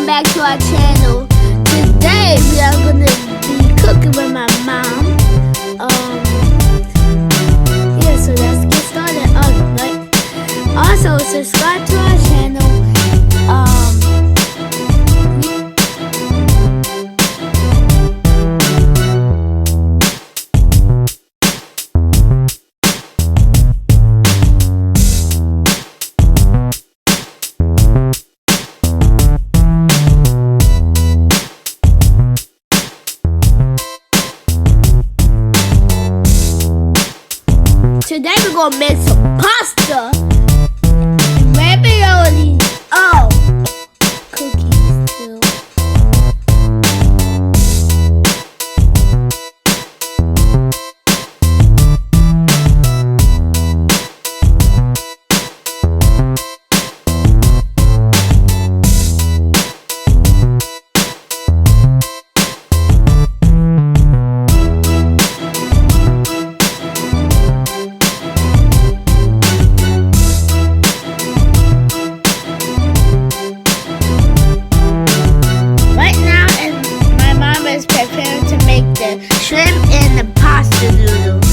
welcome back to our channel. Today we are going to be cooking with my mom. Yeah, so let's get started. Also subscribe to our channel. Today we're gonna make some pasta and ravioli. Oh, cookies too. Shrimp and the pasta noodles.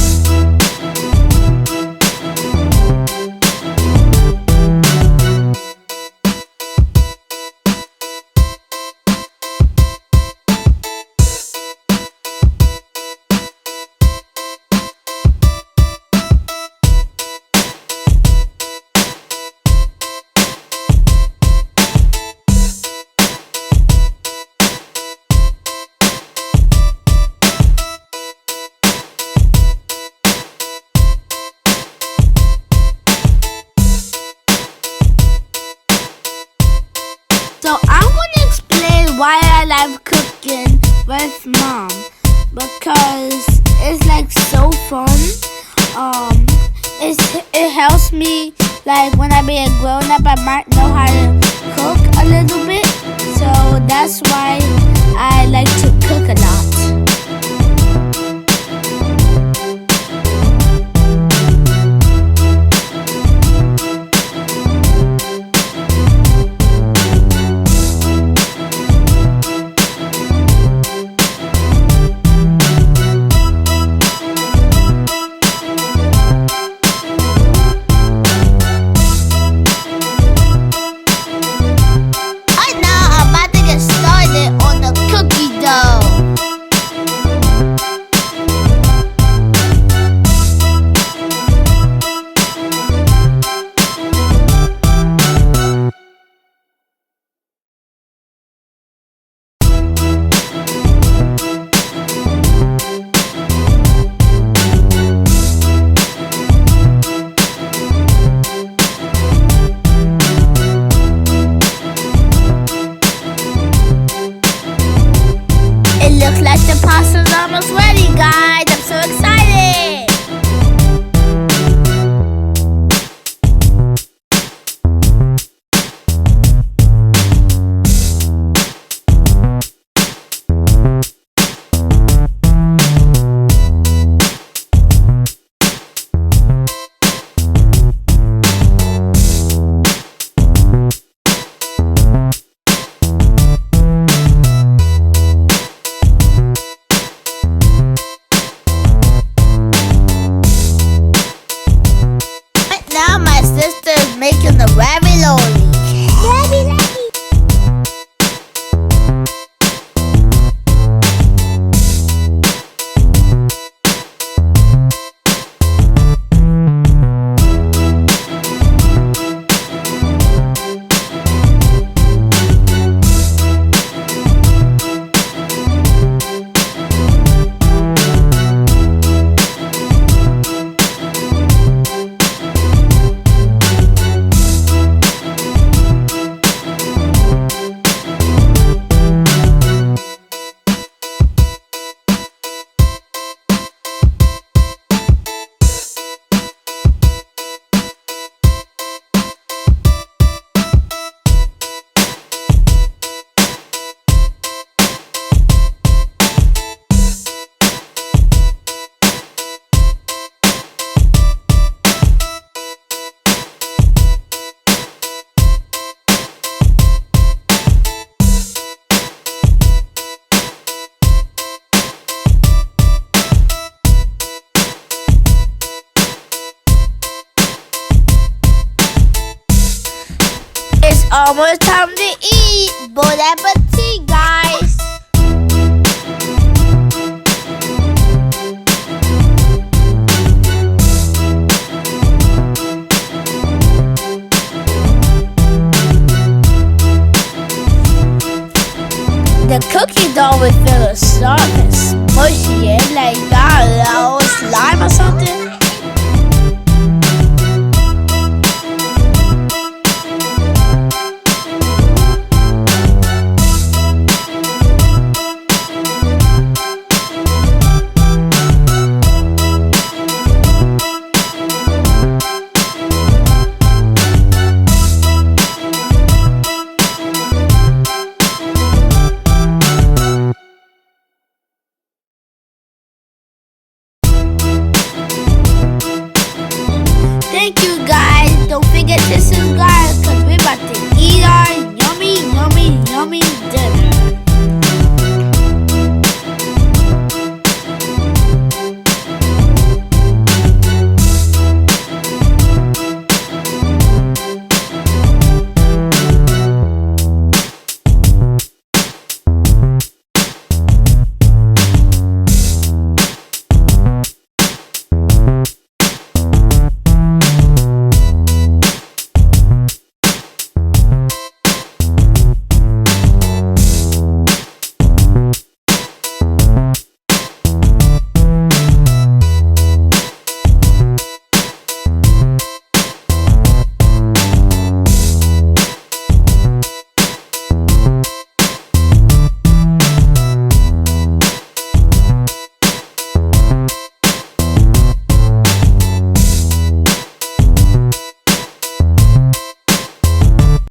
So I'm going to explain why I like cooking with mom, because it's like so fun. It helps me, like when I be a grown up, I might know how to cook a little bit. So that's why I like to cook a lot. Looks like the pasta's almost ready, guys. I'm so excited. Making the ravioli. almost time to eat. Bon appetit, guys. The cookie dough will feel a soft and smushy and like got a little slime or something. Thank you guys. Don't forget to subscribe.